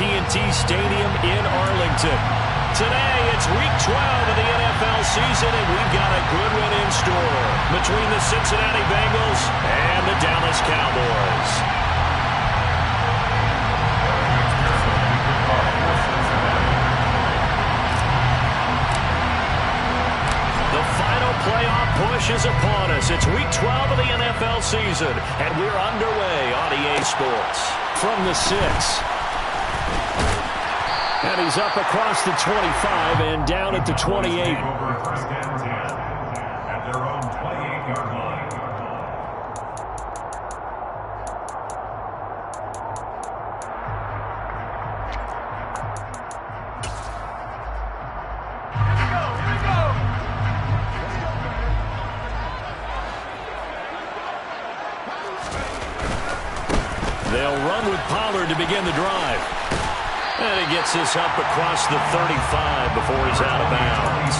AT&T Stadium in Arlington. Today, it's Week 12 of the NFL season, and we've got a good one in store between the Cincinnati Bengals and the Dallas Cowboys. The final playoff push is upon us. It's Week 12 of the NFL season, and we're underway on EA Sports. From the 6. And he's up across the 25 and down at the 28. First and 10 at their own 28-yard line. They'll run with Pollard to begin the drive. And he gets this up across the 35 before he's out of bounds.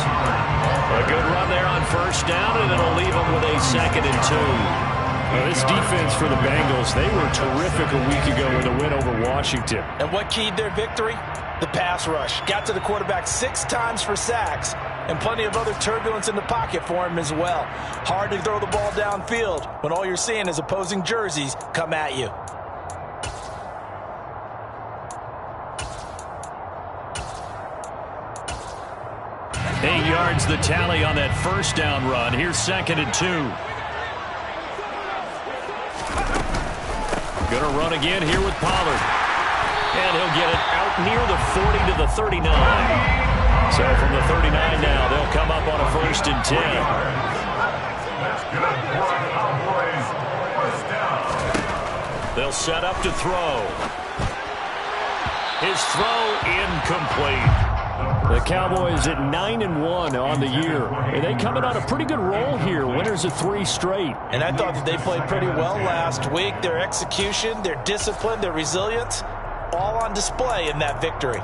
A good run there on first down, and it'll leave him with a 2nd and 2. Well, this defense for the Bengals, they were terrific a week ago in the win over Washington. And what keyed their victory? The pass rush. Got to the quarterback 6 times for sacks, and plenty of other turbulence in the pocket for him as well. Hard to throw the ball downfield when all you're seeing is opposing jerseys come at you. 8 yards the tally on that first down run. Here's 2nd and 2. Gonna run again here with Pollard. And he'll get it out near the 40 to the 39. So from the 39 now, they'll come up on a 1st and 10. They'll set up to throw. His throw incomplete. The Cowboys at 9-1 on the year. And they coming on a pretty good roll here. Winners of 3 straight. And I thought that they played pretty well last week. Their execution, their discipline, their resilience, all on display in that victory.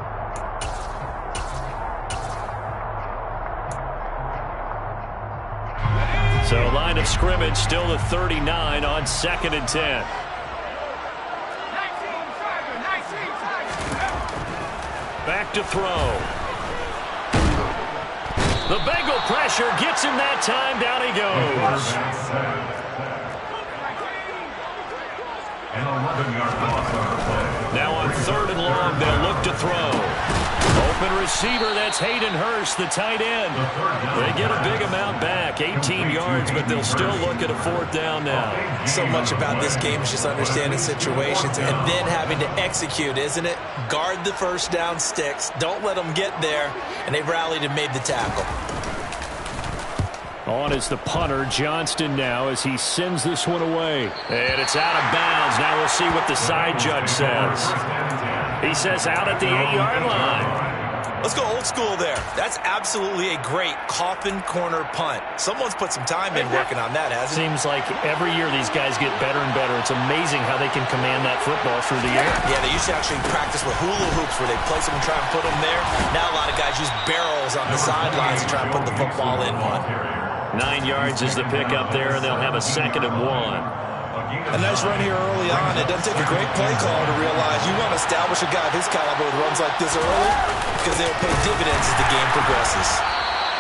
So line of scrimmage still the 39 on 2nd and 10. Back to throw. The Bengal pressure gets him that time. Down he goes. Now on 3rd and long, they'll look to throw. Open receiver, that's Hayden Hurst, the tight end. They get a big amount back, 18 yards, but they'll still look at a 4th down now. So much about this game is just understanding situations and then having to execute, isn't it? Guard the first down sticks. Don't let them get there. And they rallied and made the tackle. On is the punter, Johnston now, as he sends this one away. And it's out of bounds. Now we'll see what the side judge says. He says out at the 8-yard line. Let's go old school there. That's absolutely a great coffin corner punt. Someone's put some time in working on that, hasn't it? Seems like every year these guys get better and better. It's amazing how they can command that football through the air. Yeah, they used to actually practice with hula hoops where they place them and try and put them there. Now a lot of guys use barrels on the sidelines to try and put the football in one. 9 yards is the pickup there, and they'll have a 2nd and 1. A nice run here early on. It doesn't take a great play call to realize you want to establish a guy of his caliber with runs like this early because they'll pay dividends as the game progresses.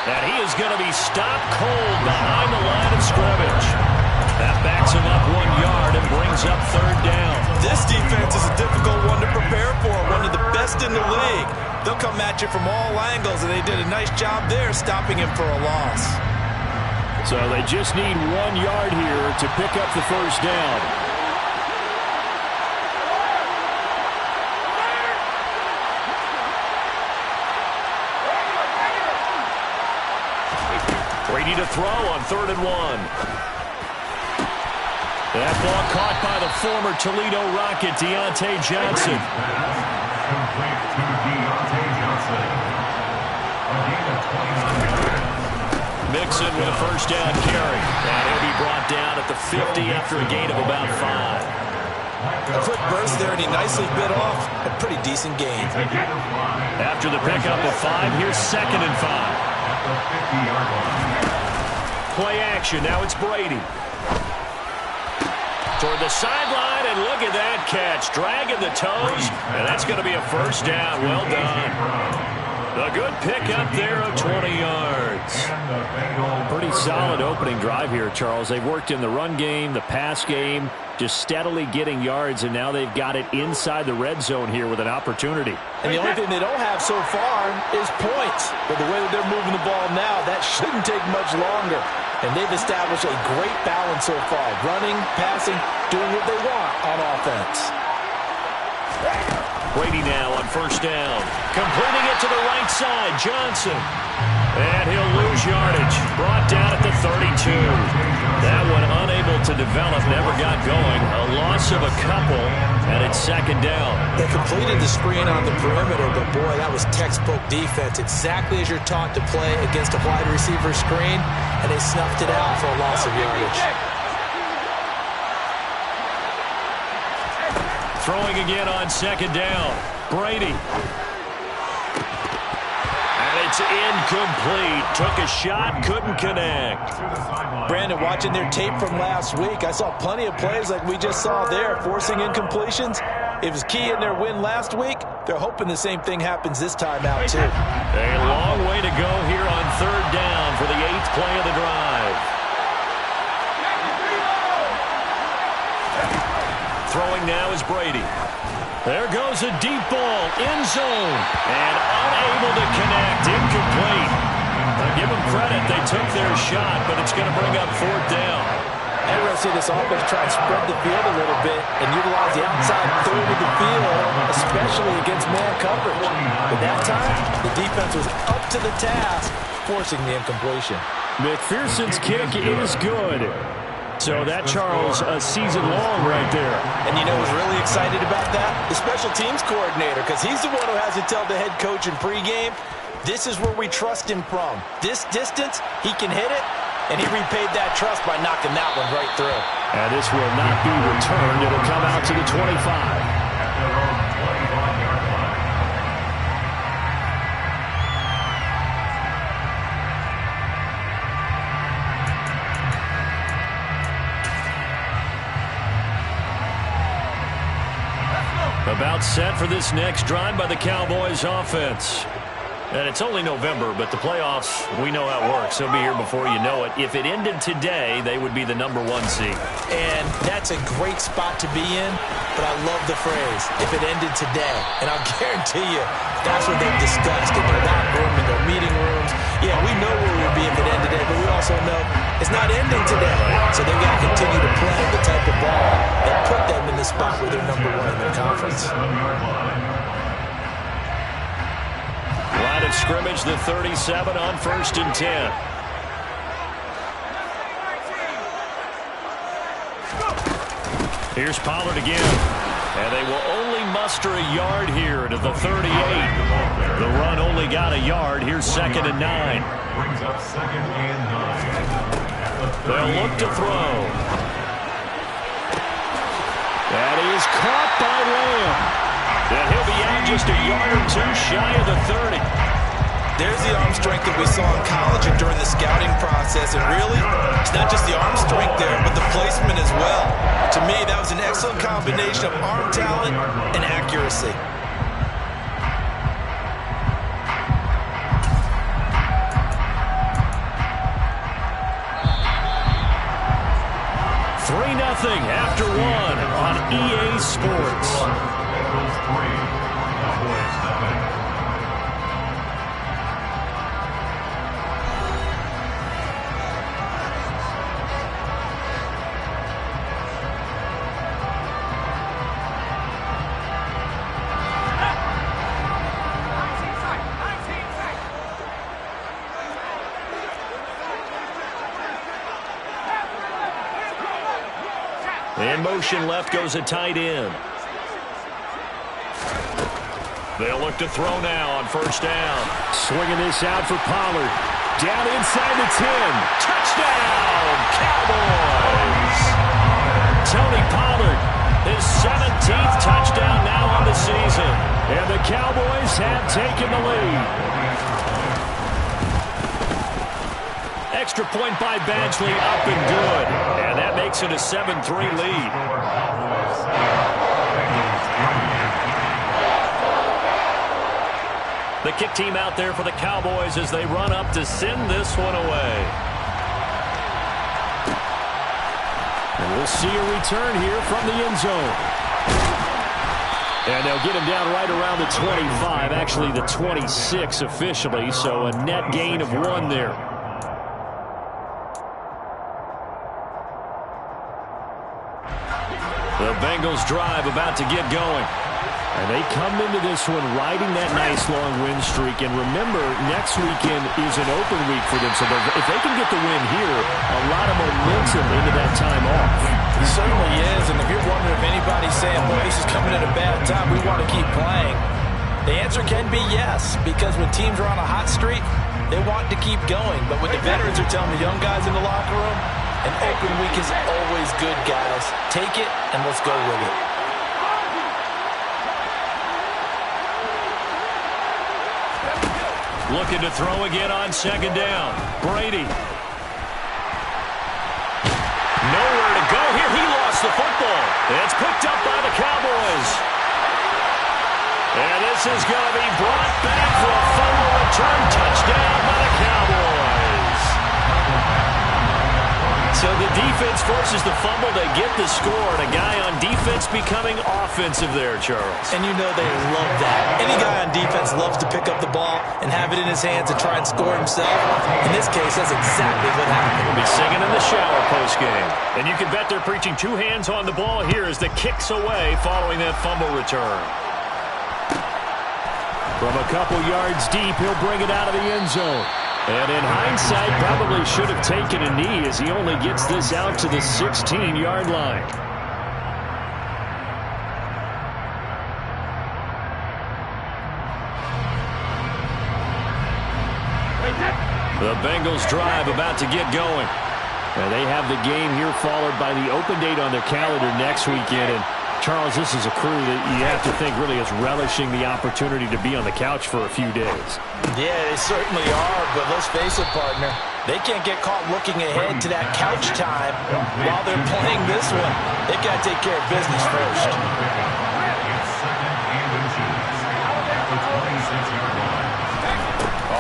And he is going to be stopped cold behind the line of scrimmage. That backs him up 1 yard and brings up 3rd down. This defense is a difficult one to prepare for, one of the best in the league. They'll come at you from all angles, and they did a nice job there stopping him for a loss. So they just need 1 yard here to pick up the first down. Brady to throw on 3rd and 1. That ball caught by the former Toledo Rocket, Deontay Johnson. Complete to Deontay Johnson. A gain of 29. Mixon with a first down carry. And he'll be brought down at the 50 after a gain of about 5. A quick burst there, and he nicely bit off a pretty decent gain. After the pickup of 5, here's 2nd and 5. Play action. Now it's Brady. Toward the sideline, and And look at that catch, dragging the toes, and that's going to be a first down. Well done. A good pickup there of 20 yards. Pretty solid opening drive here, Charles. They've worked in the run game, the pass game, just steadily getting yards, and now they've got it inside the red zone here with an opportunity. And the only thing they don't have so far is points. But the way that they're moving the ball now, that shouldn't take much longer. And they've established a great balance so far. Running, passing, doing what they want on offense. Brady now on first down. Completing it to the right side. Johnson. And he'll lose yardage. Brought down at the 32. That one unable to develop. Never got going. A loss of a couple. And it's second down. They completed the screen on the perimeter, but boy, that was textbook defense. Exactly as you're taught to play against a wide receiver screen. And they snuffed it out for a loss of yardage. Throwing again on second down. Brady. And it's incomplete. Took a shot, couldn't connect. Brandon, watching their tape from last week, I saw plenty of plays like we just saw there, forcing incompletions. It was key in their win last week. They're hoping the same thing happens this time out, too. A long way to go here on third down for the 8th play of the drive. Throwing now is Brady. There goes a deep ball, end zone, and unable to connect, incomplete. Now give them credit, they took their shot, but it's going to bring up fourth down. And we're going to see this offense try and spread the field a little bit and utilize the outside third of the field, especially against man coverage. But that time, the defense was up to the task, forcing the incompletion. McPherson's kick is good. So that, Charles, a season long right there. And you know who's really excited about that? The special teams coordinator, because he's the one who has to tell the head coach in pregame, this is where we trust him from. This distance, he can hit it, and he repaid that trust by knocking that one right through. And this will not be returned. It'll come out to the 25. About set for this next drive by the Cowboys offense. And it's only November, but the playoffs, we know how it works. They'll be here before you know it. If it ended today, they would be the #1 seed. And that's a great spot to be in, but I love the phrase, if it ended today. And I'll guarantee you, that's what they've discussed in their locker room, in their meeting rooms. Yeah, we know where we'll be if it ended today, but we also know it's not ending today. So they've got to continue to play the type of ball that put them in the spot where they're #1 in their conference. Line of scrimmage, the 37 on 1st and 10. Here's Pollard again. And they will only muster a yard here to the 38. The run only got a yard. Here's 2nd and 9. Brings up 2nd and 9. They'll look to throw. That is caught by Lamb. And he'll be out just a yard or two shy of the 30. There's the arm strength that we saw in college and during the scouting process. And really, it's not just the arm strength there, but the placement as well. To me, that was an excellent combination of arm talent and accuracy. Nothing after one on EA Sports. Bengals 3, Cowboys 7. In motion left goes a tight end. They'll look to throw now on 1st down. Swinging this out for Pollard. Down inside the 10. Touchdown, Cowboys! Tony Pollard, his 17th touchdown now on the season. And the Cowboys have taken the lead. Extra point by Badgley, up and good. And that makes it a 7-3 lead. The kick team out there for the Cowboys as they run up to send this one away. And we'll see a return here from the end zone. And they'll get him down right around the 25, actually the 26 officially, so a net gain of 1 there. The Bengals drive about to get going. And they come into this one riding that nice long win streak. And remember, next weekend is an open week for them. So if they can get the win here, a lot of momentum into that time off. It certainly is. And if you're wondering if anybody's saying, boy, this is coming at a bad time, we want to keep playing, the answer can be yes. Because when teams are on a hot streak, they want to keep going. But what the veterans are telling the young guys in the locker room, an open week is always good, guys. Take it and let's go with it. Looking to throw again on second down. Brady. Nowhere to go here. He lost the football. It's picked up by the Cowboys. And this is going to be brought back for a fumble return touchdown by the Cowboys. So the defense forces the fumble. They get the score. And a guy on defense becoming offensive there, Charles. And you know they love that. Any guy on defense loves to pick up the ball and have it in his hands and try and score himself. In this case, that's exactly what happened. We'll be singing in the shower postgame. And you can bet they're preaching 2 hands on the ball here as the kick's away following that fumble return. From a couple yards deep, he'll bring it out of the end zone. And in hindsight, probably should have taken a knee as he only gets this out to the 16-yard line. The Bengals drive about to get going. And they have the game here followed by the open date on their calendar next weekend. And Charles, this is a crew that you have to think really is relishing the opportunity to be on the couch for a few days. Yeah, they certainly are, but let's face it, partner. They can't get caught looking ahead to that couch time while they're playing this one. They've got to take care of business first.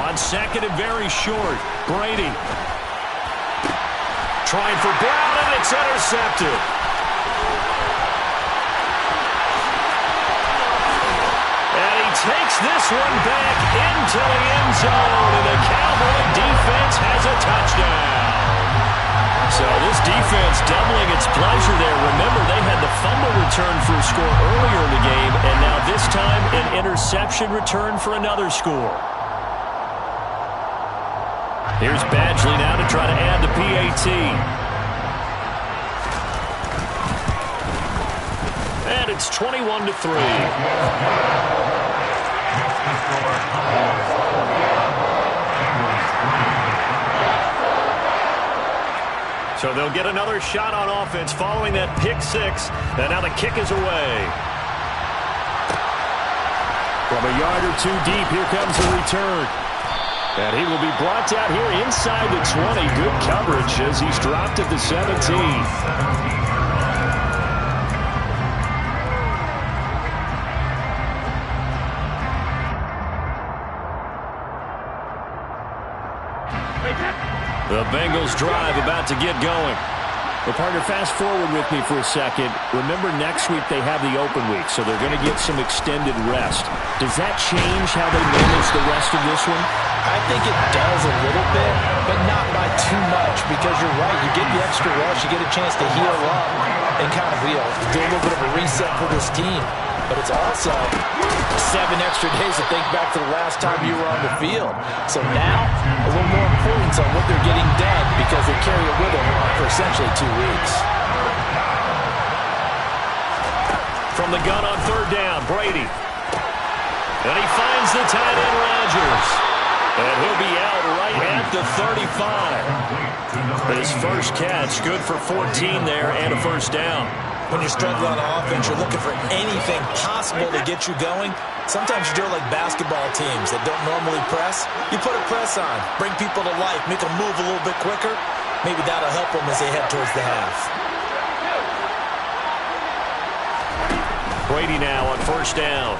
On second and very short, Brady. Trying for Brown, and it's intercepted. Takes this one back into the end zone, and the Cowboy defense has a touchdown. So this defense doubling its pleasure there. Remember, they had the fumble return for a score earlier in the game, and now this time an interception return for another score. Here's Badgley now to try to add the PAT. And it's 21-3. So they'll get another shot on offense following that pick six. And now the kick is away. From a yard or two deep, here comes the return. And he will be brought down here inside the 20. Good coverage as he's dropped at the 17. The Bengals drive about to get going. Well, partner, fast forward with me for a second. Remember, next week they have the open week, so they're going to get some extended rest. Does that change how they manage the rest of this one? I think it does a little bit, but not by too much, because you're right. You get the extra rest. You get a chance to heal up and kind of do a little bit of a reset for this team. But it's also 7 extra days to think back to the last time you were on the field. So now, a little more importance on what they're getting done because they carry it with them for essentially 2 weeks. From the gun on third down, Brady. And he finds the tight end, Rodgers. And he'll be out right at the 35. His first catch, good for 14 there and a first down. When you're struggling on offense, you're looking for anything possible to get you going. Sometimes you do it like basketball teams that don't normally press. You put a press on, bring people to life, make them move a little bit quicker. Maybe that'll help them as they head towards the half. Brady now on first down.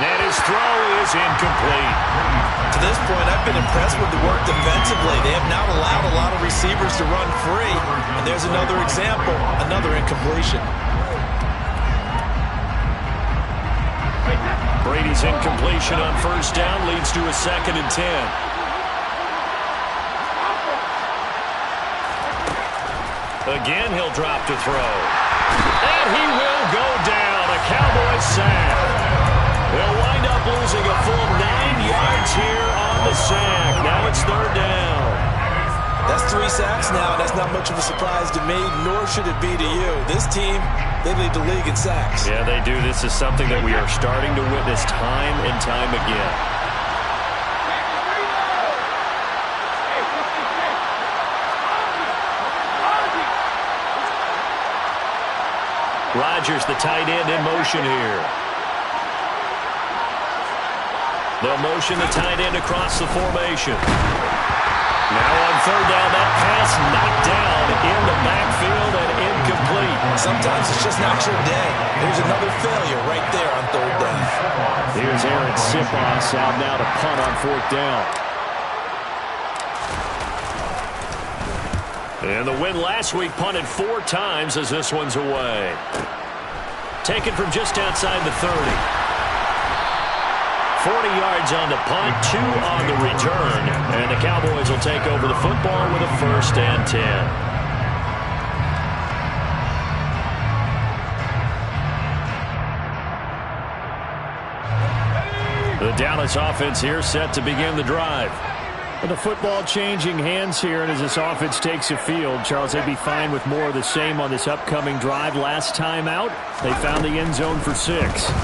And his throw is incomplete. To this point, I've been impressed with the work defensively. They have not allowed a lot of receivers to run free. And there's another example, another incompletion. Brady's incompletion on first down leads to a 2nd and 10. Again, he'll drop to throw. And he will go down. A Cowboys sack. They'll wind up losing a full 9 yards here on the sack. Now it's 3rd down. That's 3 sacks now. That's not much of a surprise to me, nor should it be to you. This team, they lead the league in sacks. Yeah, they do. This is something that we are starting to witness time and time again. Rodgers, the tight end, in motion here. They'll motion the tight end across the formation. Now on 3rd down, that pass knocked down in the backfield and incomplete. Sometimes it's just not your day. There's another failure right there on 3rd down. Here's Aaron Sipos out now to punt on 4th down. And the win last week punted 4 times as this one's away. Taken from just outside the 30. 40 yards on the punt, 2 on the return. And the Cowboys will take over the football with a 1st and 10. The Dallas offense here set to begin the drive. With the football changing hands here, and as this offense takes the field, Charles, they'd be fine with more of the same on this upcoming drive. Last time out, they found the end zone for 6.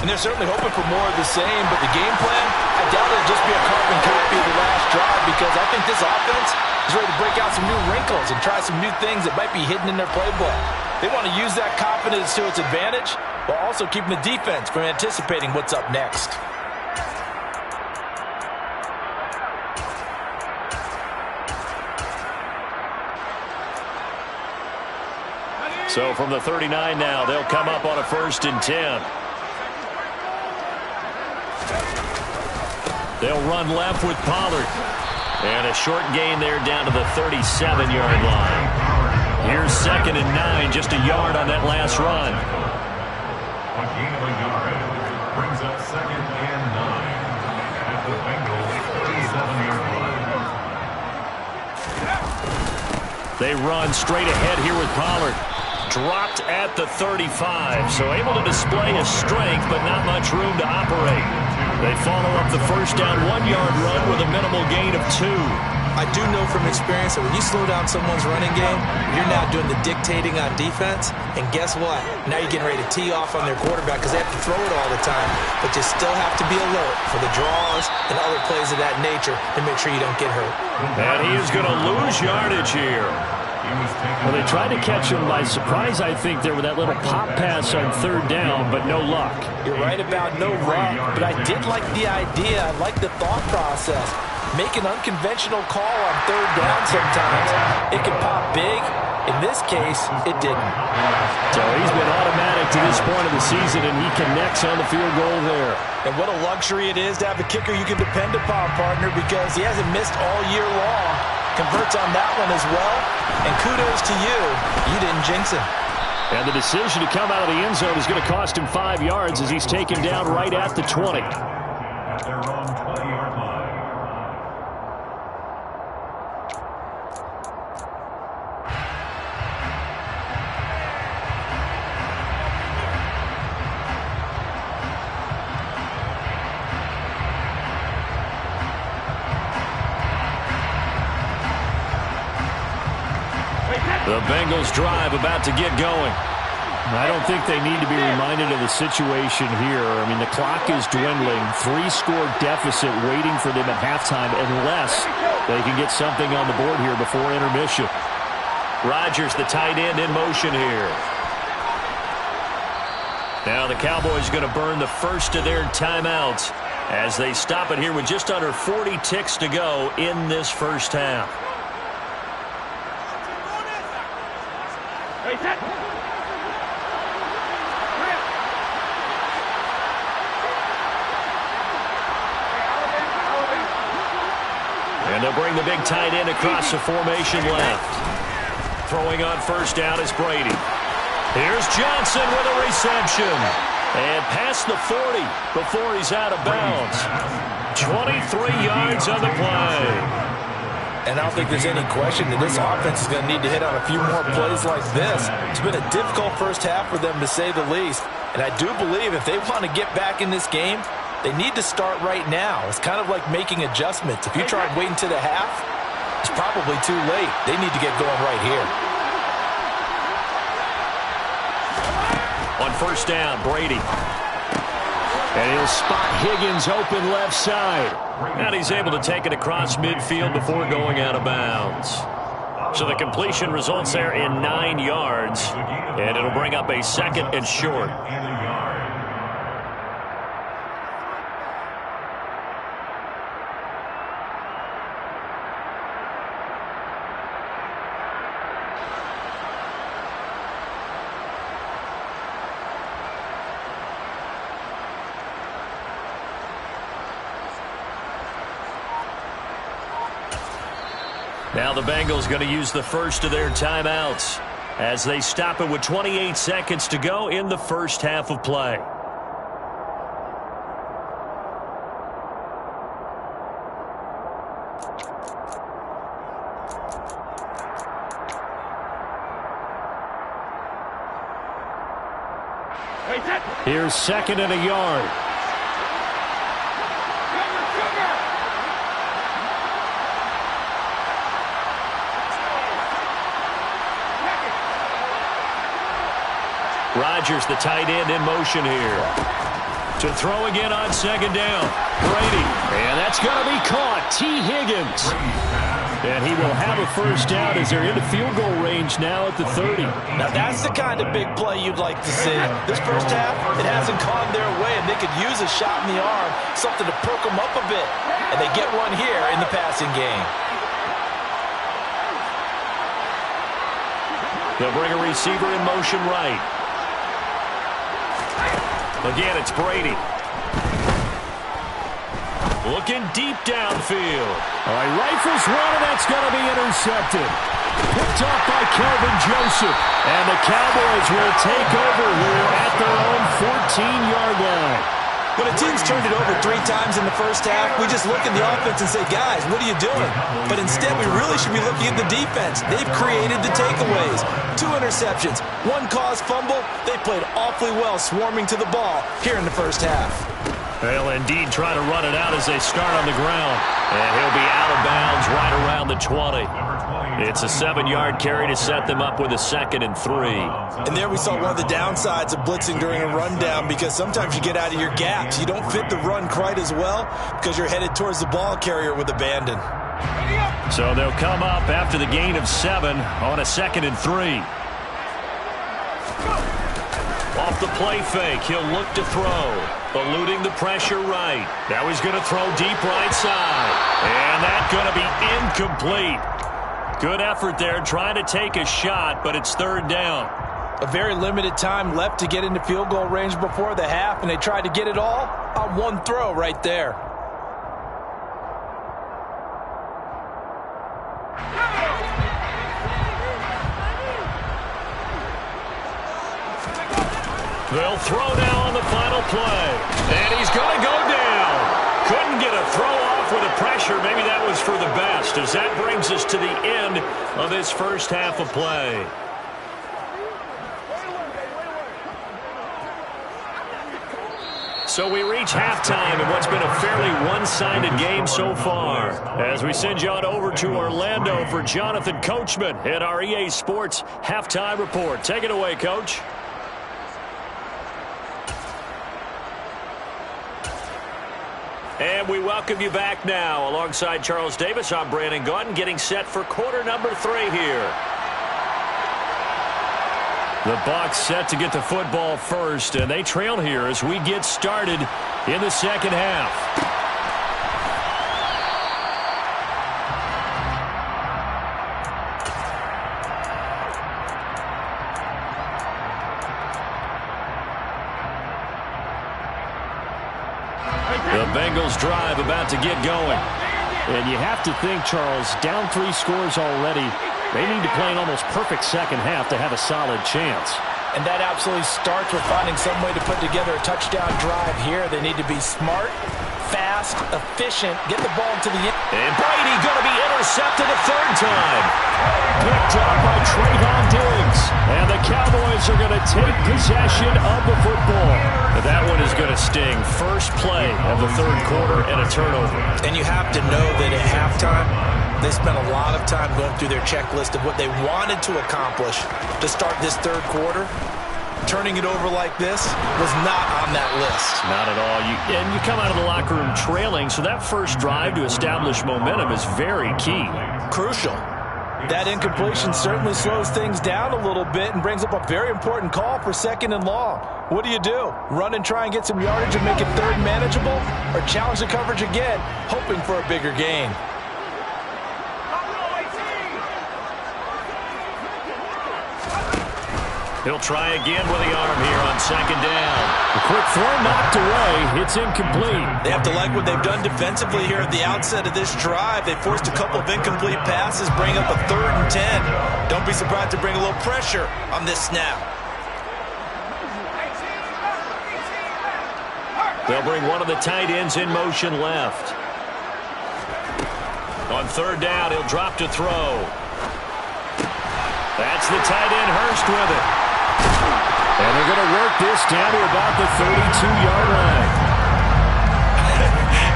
And they're certainly hoping for more of the same, but the game plan, I doubt it'll just be a carbon copy of the last drive, because I think this offense is ready to break out some new wrinkles and try some new things that might be hidden in their playbook. They want to use that confidence to its advantage, while also keeping the defense from anticipating what's up next. So from the 39 now, they'll come up on a 1st and 10. They'll run left with Pollard. And a short gain there down to the 37-yard line. Here's 2nd and 9, just a yard on that last run. A gain of a yard brings up 2nd and 9 at the Bengals' 37-yard line. They run straight ahead here with Pollard. Dropped at the 35, so able to display his strength, but not much room to operate. They follow up the first down 1-yard run with a minimal gain of 2. I do know from experience that when you slow down someone's running game, you're now doing the dictating on defense, and guess what? Now you're getting ready to tee off on their quarterback because they have to throw it all the time, but you still have to be alert for the draws and other plays of that nature to make sure you don't get hurt. And he is going to lose yardage here. Well, they tried to catch him by surprise, I think, there with that little pop pass on 3rd down, but no luck. You're right about no luck, but I did like the idea. I like the thought process. Make an unconventional call on 3rd down sometimes. It can pop big. In this case, it didn't. So he's been automatic to this point of the season, and he connects on the field goal there. And what a luxury it is to have a kicker you can depend upon, partner, because he hasn't missed all year long. Converts on that one as well. And kudos to you. You didn't jinx him. And the decision to come out of the end zone is going to cost him 5 yards as he's taken down right at the 20. At their own 20-yard line. The Bengals drive about to get going. I don't think they need to be reminded of the situation here. I mean, the clock is dwindling. 3-score deficit waiting for them at halftime unless they can get something on the board here before intermission. Rodgers, the tight end, in motion here. Now the Cowboys going to burn the first of their timeouts as they stop it here with just under 40 ticks to go in this first half. And they'll bring the big tight end across the formation left. Throwing on first down is Brady. Here's Johnson with a reception. And past the 40 before he's out of bounds. 23 yards on the play. And I don't think there's any question that this offense is going to need to hit on a few more plays like this. It's been a difficult first half for them, to say the least. And I do believe if they want to get back in this game, they need to start right now. It's kind of like making adjustments. If you try waiting to the half, it's probably too late. They need to get going right here. On first down, Brady. And he'll spot Higgins open left side. And he's able to take it across midfield before going out of bounds. So the completion results there in 9 yards. And it'll bring up a 2nd and short. Now the Bengals going to use the first of their timeouts as they stop it with 28 seconds to go in the first half of play. Here's 2nd and a yard. Rodgers, the tight end, in motion here. To throw again on 2nd down. Brady. And that's going to be caught. T. Higgins. And he will have a first down as they're into field goal range now at the 30. Now that's the kind of big play you'd like to see. This first half, it hasn't gone their way, and they could use a shot in the arm, something to perk them up a bit. And they get one here in the passing game. They'll bring a receiver in motion right. Again, it's Brady. Looking deep downfield. All right, rifles one, and that's going to be intercepted. Picked off by Kelvin Joseph. And the Cowboys will take over here at their own 14-yard line. When a team's turned it over 3 times in the first half, we just look at the offense and say, guys, what are you doing? But instead, we really should be looking at the defense. They've created the takeaways. 2 interceptions, 1 caused fumble. They played awfully well swarming to the ball here in the first half. They'll indeed try to run it out as they start on the ground. And he'll be out of bounds right around the 20. It's a 7-yard carry to set them up with a 2nd and 3. And there we saw one of the downsides of blitzing during a rundown, because sometimes you get out of your gaps. You don't fit the run quite as well because you're headed towards the ball carrier with abandon. So they'll come up after the gain of 7 on a 2nd and 3. Off the play fake, he'll look to throw. Eluding the pressure right. Now he's going to throw deep right side. And that's going to be incomplete. Good effort there trying to take a shot, but it's 3rd down. A very limited time left to get into field goal range before the half, and they tried to get it all on 1 throw right there. They'll throw now on the final play. And he's going to go down. Couldn't get a throw off with the pressure. Maybe that was for the best, as that brings us to the end of this first half of play. So we reach halftime in what's been a fairly one-sided game so far. As we send you on over to Orlando for Jonathan Coachman at our EA Sports Halftime Report. Take it away, Coach. And we welcome you back now. Alongside Charles Davis, I'm Brandon Gaudin, getting set for quarter number 3 here. The Bucs set to get the football first, and they trail here as we get started in the second half. The Bengals drive about to get going. And you have to think, Charles, down 3 scores already. They need to play an almost perfect second half to have a solid chance. And that absolutely starts with finding some way to put together a touchdown drive here. They need to be smart, fast, efficient, get the ball to the end. And Brady going to be intercepted a third time. Picked up by Trayvon Diggs. And the Cowboys are going to take possession of the football. But that one is going to sting. First play of the third quarter and a turnover. And you have to know that at halftime, they spent a lot of time going through their checklist of what they wanted to accomplish to start this third quarter. Turning it over like this was not on that list. Not at all. And you come out of the locker room trailing, so that first drive to establish momentum is very key. Crucial. That incompletion certainly slows things down a little bit and brings up a very important call for 2nd and long. What do? Run and try and get some yardage and make it third manageable? Or challenge the coverage again, hoping for a bigger gain? He'll try again with the arm here on 2nd down. A quick throw knocked away. It's incomplete. They have to like what they've done defensively here at the outset of this drive. They forced a couple of incomplete passes, bring up a 3rd and 10. Don't be surprised to bring a little pressure on this snap. They'll bring one of the tight ends in motion left. On 3rd down, he'll drop to throw. That's the tight end, Hurst, with it. And they're going to work this down to about the 32-yard line.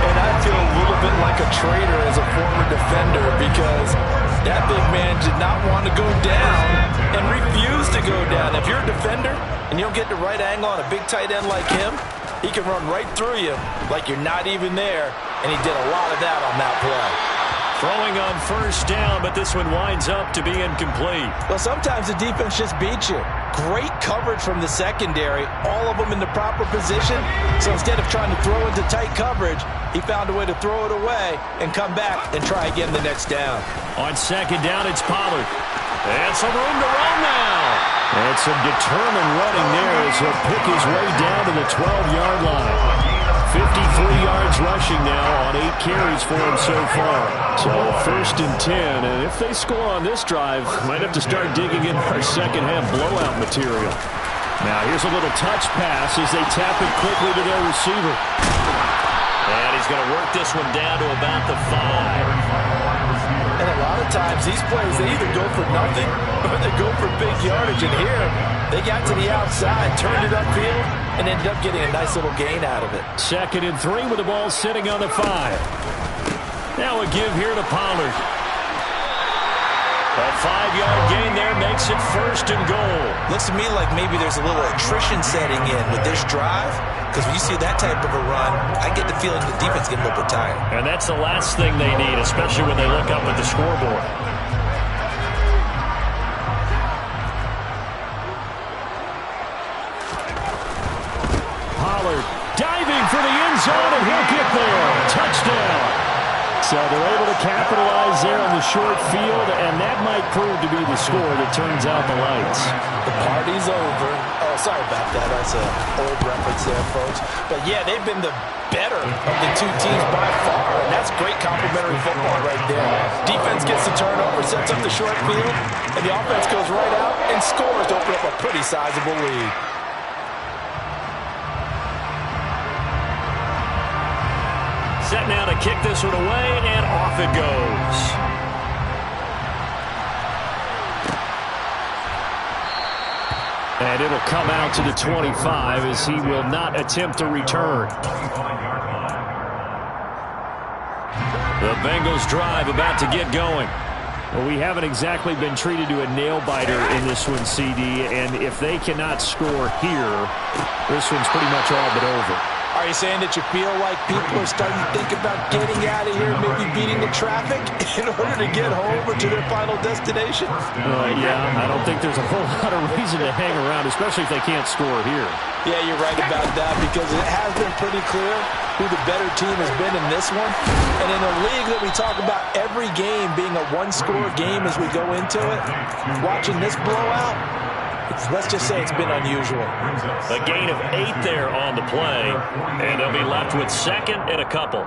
And I feel a little bit like a traitor as a former defender because that big man did not want to go down and refused to go down. If you're a defender and you don't get the right angle on a big tight end like him, he can run right through you like you're not even there, and he did a lot of that on that play. Throwing on 1st down, but this one winds up to be incomplete. Well, sometimes the defense just beats you. Great coverage from the secondary, all of them in the proper position. So instead of trying to throw into tight coverage, he found a way to throw it away and come back and try again the next down. On 2nd down, it's Pollard. And some room to run now. And some determined running there as he'll pick his way down to the 12-yard line. 53 yards rushing now on 8 carries for him so far. So 1st and 10, and if they score on this drive, might have to start digging in our second half blowout material. Now here's a little touch pass as they tap it quickly to their receiver. And he's going to work this one down to about the 5. And a lot of times these plays, they either go for nothing or they go for big yardage. And here, they got to the outside, turned it upfield, and ended up getting a nice little gain out of it. 2nd and 3 with the ball sitting on the 5. Now a give here to Pollard. A 5-yard gain there makes it 1st and goal. Looks to me like maybe there's a little attrition setting in with this drive. Because when you see that type of a run, I get the feeling the defense getting a little bit tired. And that's the last thing they need, especially when they look up at the scoreboard. Pollard diving for the end zone, and he'll get there. Touchdown. So they're able to capitalize there on the short field, and that might prove to be the score that turns out the lights. The party's over. Oh, sorry about that. That's an old reference there, folks. But, yeah, they've been the better of the two teams by far, and that's great complimentary football right there. Defense gets the turnover, sets up the short field, and the offense goes right out and scores to open up a pretty sizable lead. Set now to kick this one away, and off it goes. And it'll come out to the 25 as he will not attempt to return. The Bengals drive about to get going. Well, we haven't exactly been treated to a nail-biter in this one, CD, and if they cannot score here, this one's pretty much all but over. Are you saying that you feel like people are starting to think about getting out of here, maybe beating the traffic in order to get home or to their final destination? Yeah, I don't think there's a whole lot of reason to hang around, especially if they can't score here. Yeah, you're right about that because it has been pretty clear who the better team has been in this one. And in a league that we talk about every game being a one-score game as we go into it, watching this blowout, let's just say it's been unusual. A gain of 8 there on the play, and they'll be left with 2nd and a couple.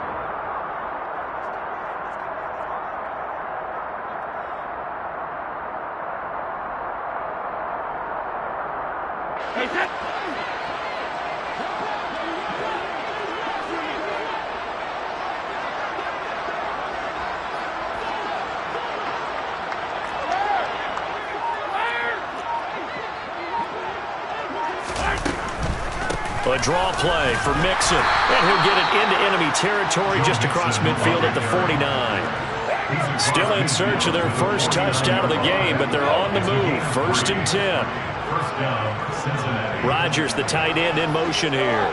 A draw play for Mixon. And he'll get it into enemy territory just across midfield at the 49. Still in search of their first touchdown of the game, but they're on the move. 1st and 10. First down, Cincinnati. Rodgers, the tight end, in motion here.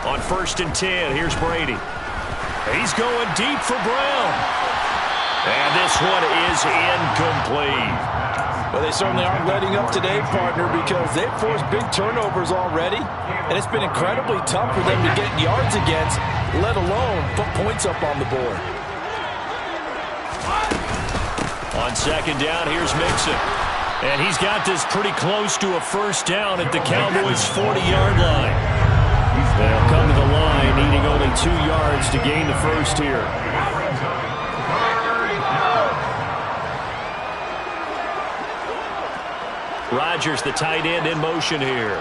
On 1st and 10, here's Brady. He's going deep for Brown. And this one is incomplete. Well, they certainly aren't letting up today, partner, because they've forced big turnovers already, and it's been incredibly tough for them to get yards against, let alone put points up on the board. On 2nd down, here's Mixon. And he's got this pretty close to a first down at the Cowboys' 40-yard line. They'll come to the line, needing only 2 yards to gain the first here. Rodgers, the tight end, in motion here.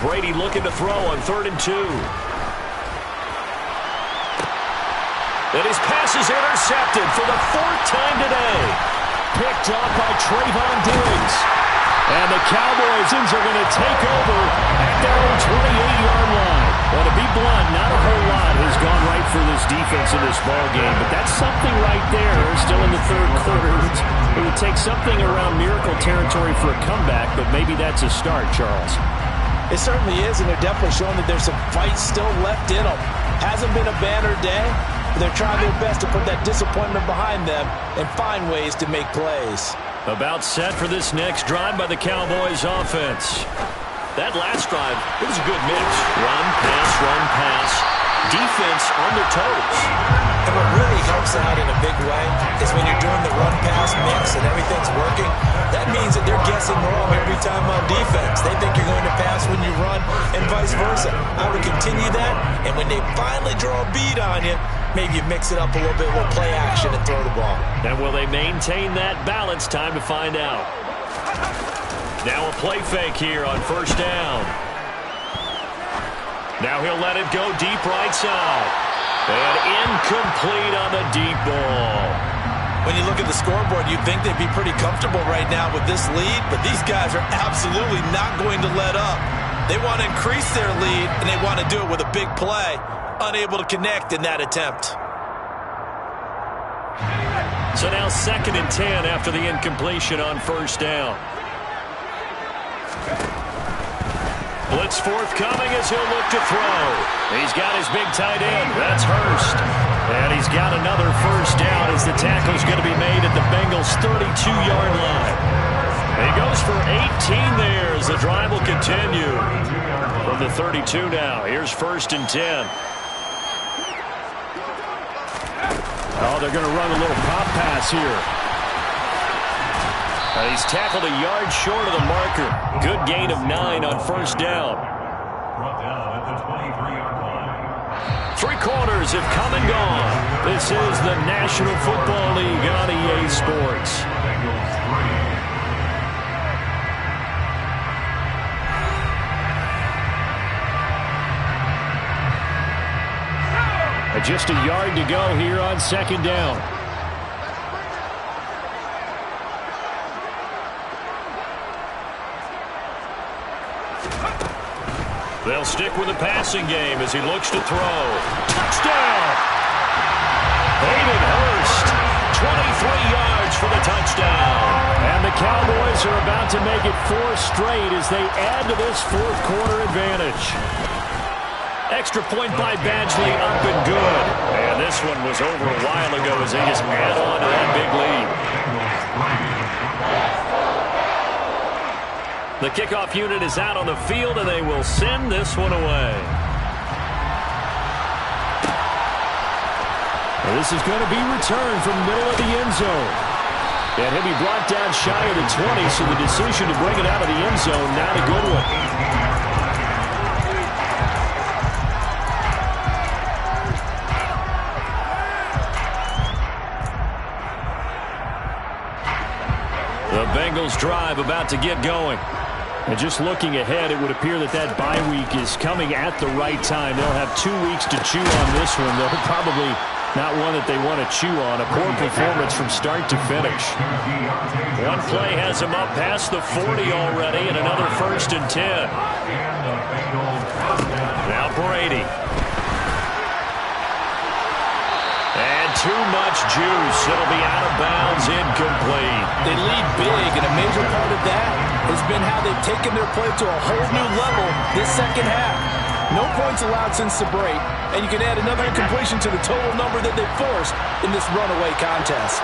Brady looking to throw on 3rd and 2. And his pass is intercepted for the 4th time today. Picked off by Trayvon Diggs. And the Cowboys are going to take over at their own 28-yard line. Well, to be blunt, not a whole lot has gone right for this defense in this ballgame, but that's something right there. Still in the 3rd quarter. It would take something around miracle territory for a comeback, but maybe that's a start, Charles. It certainly is, and they're definitely showing that there's some fight still left in them. Hasn't been a banner day, but they're trying their best to put that disappointment behind them and find ways to make plays. About set for this next drive by the Cowboys offense. That last drive, it was a good mix. Run, pass, defense on their toes. And what really helps out in a big way is when you're doing the run-pass mix and everything's working, that means that they're guessing wrong every time on defense. They think you're going to pass when you run and vice versa. I would continue that, and when they finally draw a bead on you, maybe you mix it up a little bit with play action and throw the ball. And will they maintain that balance? Time to find out. Now a play fake here on 1st down. Now he'll let it go deep right side. And incomplete on the deep ball. When you look at the scoreboard, you'd think they'd be pretty comfortable right now with this lead, but these guys are absolutely not going to let up. They want to increase their lead, and they want to do it with a big play. Unable to connect in that attempt. So now 2nd and 10 after the incompletion on 1st down. Blitz forthcoming as he'll look to throw. He's got his big tight end. That's Hurst. And he's got another first down as the tackle's going to be made at the Bengals' 32-yard line. He goes for 18 there as the drive will continue. From the 32 now, here's 1st and 10. Oh, they're going to run a little pop pass here. He's tackled a yard short of the marker. Good gain of 9 on 1st down. Brought down at the 23-yard line. 3 quarters have come and gone. This is the National Football League on EA Sports. Bengals 3. Just a yard to go here on 2nd down. They'll stick with the passing game as he looks to throw. Touchdown! Hayden Hurst, 23 yards for the touchdown. And the Cowboys are about to make it 4 straight as they add to this 4th quarter advantage. Extra point by Badgley, up and good. And this one was over a while ago as they just add on to that big lead. The kickoff unit is out on the field, and they will send this one away. Well, this is going to be returned from the middle of the end zone. And he'll be brought down shy of the 20, so the decision to bring it out of the end zone, not a good one. The Bengals drive about to get going. And just looking ahead, it would appear that that bye week is coming at the right time. They'll have 2 weeks to chew on this one. They'll probably Not one that they want to chew on. A poor performance from start to finish. One play has him up past the 40 already, and another 1st and 10. Now Brady. And too much juice. It'll be out of bounds, incomplete. They lead big, and a major part of that has been how they've taken their play to a whole new level this second half. No points allowed since the break, and you can add another incompletion to the total number that they forced in this runaway contest.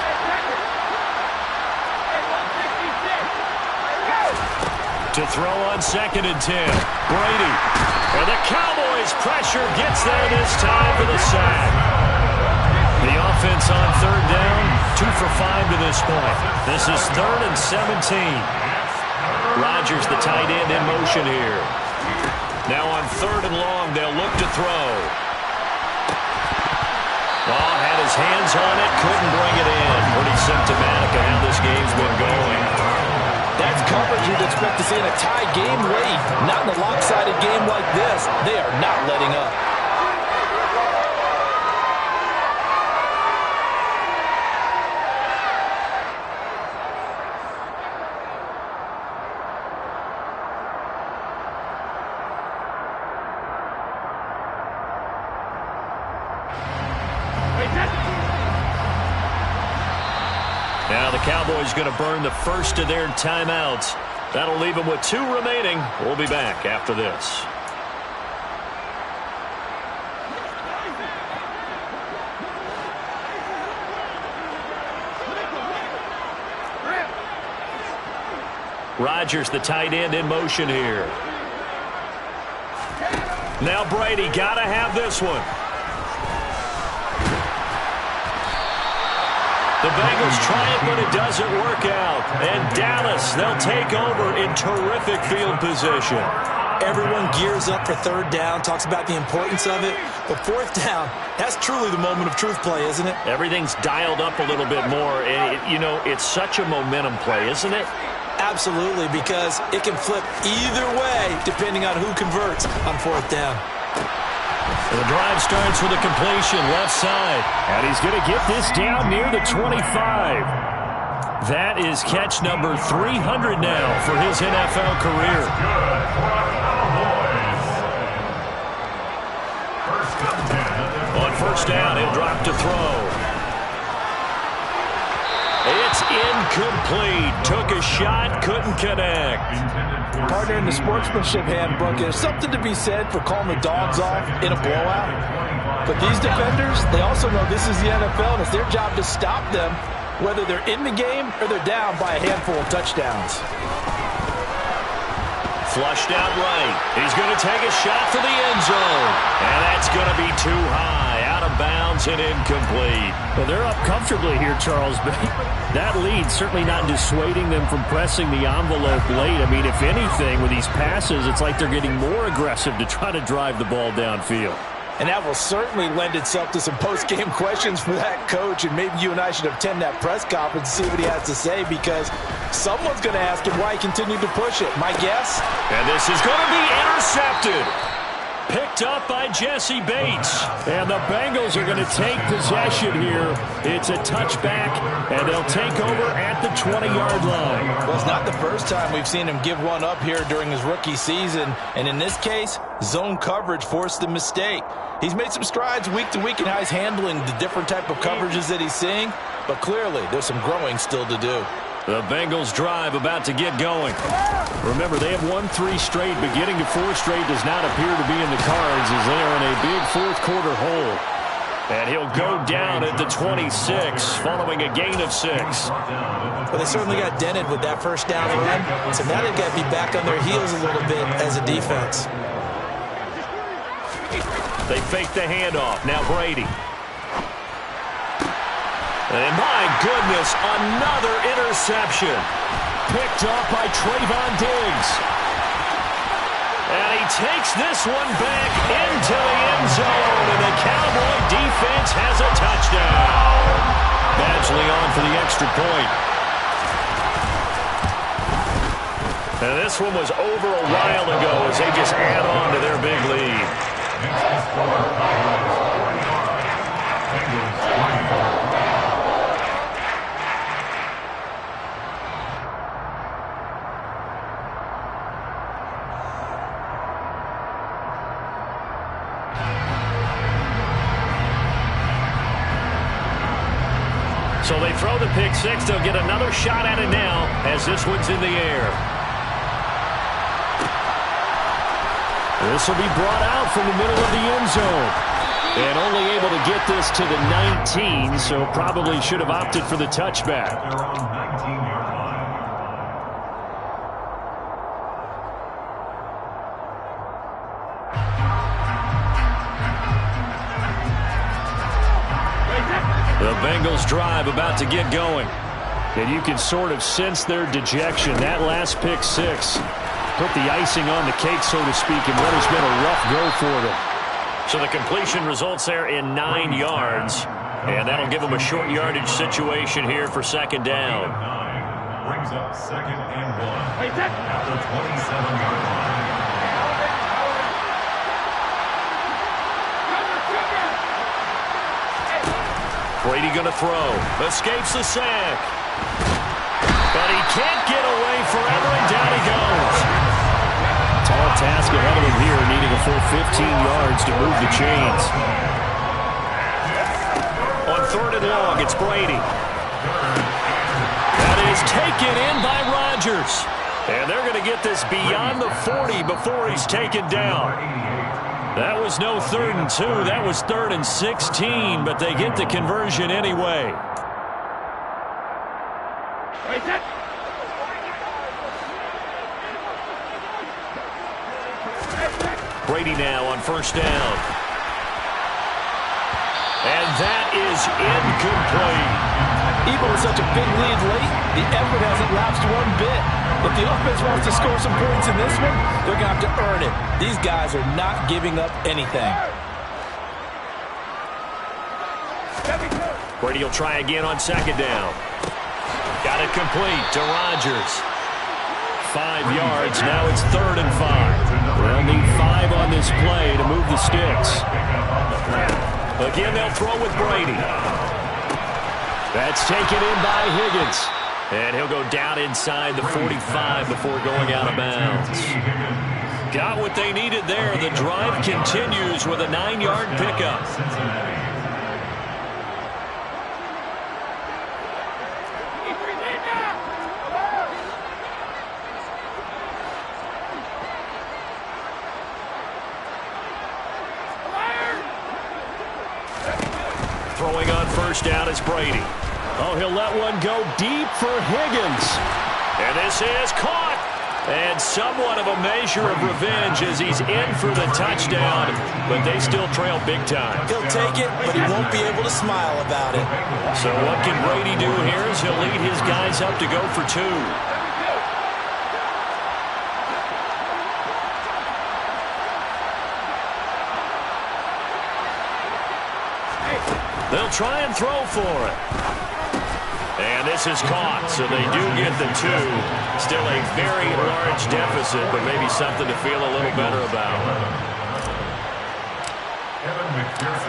To throw on 2nd and 10. Brady. And the Cowboys' pressure gets there this time for the sack. The offense on 3rd down, 2 for 5 to this point. This is 3rd and 17. Rodgers, the tight end, in motion here. Now on 3rd and long, they'll look to throw. Ball had his hands on it, couldn't bring it in. Pretty symptomatic of how this game's been going. That's coverage you'd expect to see in a tie game late. Not in a lopsided game like this. They are not letting up. Now the Cowboys going to burn the first of their timeouts. That'll leave them with 2 remaining. We'll be back after this. Rodgers, the tight end, in motion here. Now Brady, got to have this one. The Bengals try it, but it doesn't work out. And Dallas, they'll take over in terrific field position. Everyone gears up for 3rd down, talks about the importance of it. But 4th down, that's truly the moment of truth play, isn't it? Everything's dialed up a little bit more. And, it's such a momentum play, isn't it? Absolutely, because it can flip either way depending on who converts on 4th down. And the drive starts with a completion left side. And he's going to get this down near the 25. That is catch number 300 now for his NFL career. On 1st down, he'll drop to throw. It's incomplete. Took a shot, couldn't connect. Partner, in the sportsmanship handbook, there's something to be said for calling the dogs off in a blowout. But these defenders, they also know this is the NFL, and it's their job to stop them, whether they're in the game or they're down by a handful of touchdowns. Flushed out right. He's going to take a shot for the end zone. And that's going to be too high. Out of bounds and incomplete. Well, they're up comfortably here, Charles, but that lead certainly not dissuading them from pressing the envelope late. I mean, if anything, with these passes, it's like they're getting more aggressive to try to drive the ball downfield. And that will certainly lend itself to some post-game questions for that coach, and maybe you and I should attend that press conference and see what he has to say, because someone's going to ask him why he continued to push it. My guess? And this is going to be intercepted. Picked up by Jesse Bates. And the Bengals are going to take possession here. It's a touchback, and they'll take over at the 20-yard line. Well, it's not the first time we've seen him give one up here during his rookie season. And in this case, zone coverage forced the mistake. He's made some strides week to week in how he's handling the different type of coverages that he's seeing. But clearly, there's some growing still to do. The Bengals drive about to get going. Remember, they have won 3 straight, but getting to 4 straight does not appear to be in the cards as they are in a big fourth-quarter hole. And he'll go down at the 26 following a gain of 6. Well, they certainly got dented with that first down run, so now they've got to be back on their heels a little bit as a defense. They fake the handoff. Now Brady. And my goodness, another interception. Picked off by Trayvon Diggs. And he takes this one back into the end zone. And the Cowboy defense has a touchdown. Badgley on for the extra point. And this one was over a while ago as they just add on to their big lead. they throw the pick six. They'll get another shot at it now as this one's in the air. This will be brought out from the middle of the end zone. And only able to get this to the 19, so probably should have opted for the touchback. They're on 19-yard line. The Bengals drive about to get going. And you can sort of sense their dejection. That last pick six put the icing on the cake, so to speak, in what has been a rough go for them. So the completion results there in 9 yards. And that'll give them a short yardage situation here for second down. Brings up second and 1 at the 27-yard line. Brady going to throw. Escapes the sack. But he can't get away forever, and down he goes. Tall task ahead of him here, needing a full 15 yards to move the chains. On third and long, it's Brady. That is taken in by Rodgers. And they're going to get this beyond the 40 before he's taken down. That was no 3rd and 2. That was 3rd and 16, but they get the conversion anyway. Brady now on first down. And that is incomplete. Even with such a big lead late, the effort hasn't lapsed one bit. If the offense wants to score some points in this one, they're going to have to earn it. These guys are not giving up anything. Brady will try again on second down. Got it complete to Rodgers. 5 yards. Now it's 3rd and 5. They'll need 5 on this play to move the sticks. Again, they'll throw with Brady. That's taken in by Higgins. And he'll go down inside the 45 before going out of bounds. Got what they needed there. The drive continues with a 9-yard pickup. Throwing on first down is Brady. Oh, he'll let one go deep for Higgins. And this is caught. And somewhat of a measure of revenge as he's in for the touchdown, but they still trail big time. He'll take it, but he won't be able to smile about it. So what can Brady do here is he'll lead his guys up to go for 2. They'll try and throw for it. And this is caught, so they do get the 2. Still a very large deficit, but maybe something to feel a little better about.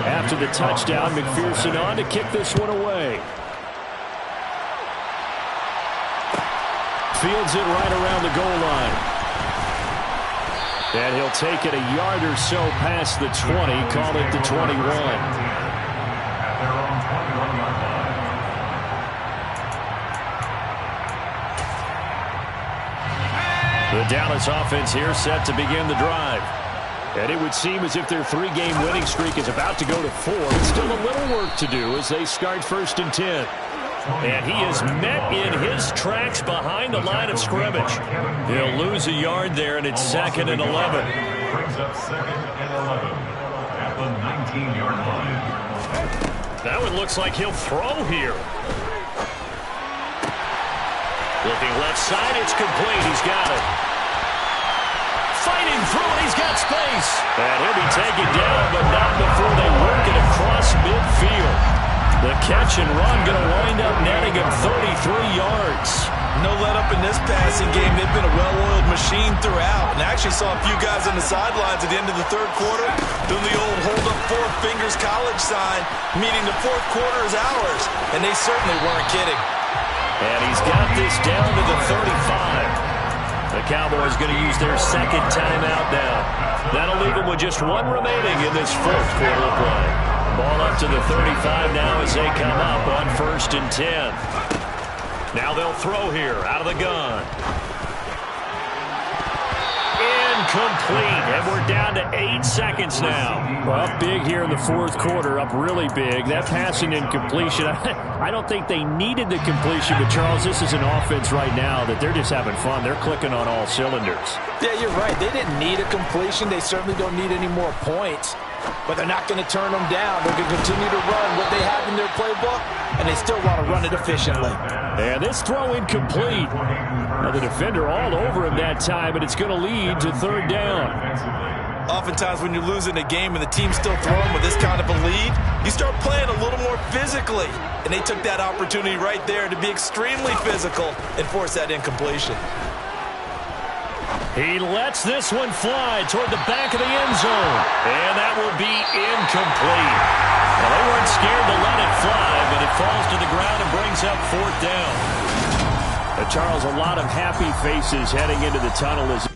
After the touchdown, McPherson on to kick this one away. Fields it right around the goal line. And he'll take it a yard or so past the 20, call it the 21. The Dallas offense here set to begin the drive. And it would seem as if their 3-game winning streak is about to go to 4. But still a little work to do as they start 1st and 10. And he is met in his tracks behind the line of scrimmage. He'll lose a yard there, and it's 2nd and 11. Brings up 2nd and 11 at the 19-yard line. That one looks like he'll throw here. Looking left side, it's complete. He's got it. Fighting through it, he's got space. And he'll be taken down, but not before they work it across midfield. The catch and run going to wind up netting him 33 yards. No let up in this passing game. They've been a well-oiled machine throughout. And I actually saw a few guys on the sidelines at the end of the 3rd quarter doing the old hold up 4 fingers college sign, meaning the 4th quarter is ours. And they certainly weren't kidding. And he's got this down to the 35. The Cowboys going to use their 2nd timeout now. That'll leave them with just 1 remaining in this 4th quarter of play. Ball up to the 35 now as they come up on 1st and 10. Now they'll throw here out of the gun. Incomplete, and we're down to 8 seconds now. Well, up big here in the 4th quarter, up really big. That passing incompletion, I don't think they needed the completion, but Charles, this is an offense right now that they're just having fun. They're clicking on all cylinders. Yeah, you're right. They didn't need a completion. They certainly don't need any more points, but they're not going to turn them down. They're going to continue to run what they have in their playbook, and they still want to run it efficiently. And this throw incomplete. Now the defender all over him that time, and it's going to lead to 3rd down. Oftentimes when you're losing a game and the team's still throwing with this kind of a lead, you start playing a little more physically. And they took that opportunity right there to be extremely physical and force that incompletion. He lets this one fly toward the back of the end zone. And that will be incomplete. Well, they weren't scared to let it fly, but it falls to the ground and brings up 4th down. Charles, a lot of happy faces heading into the tunnel as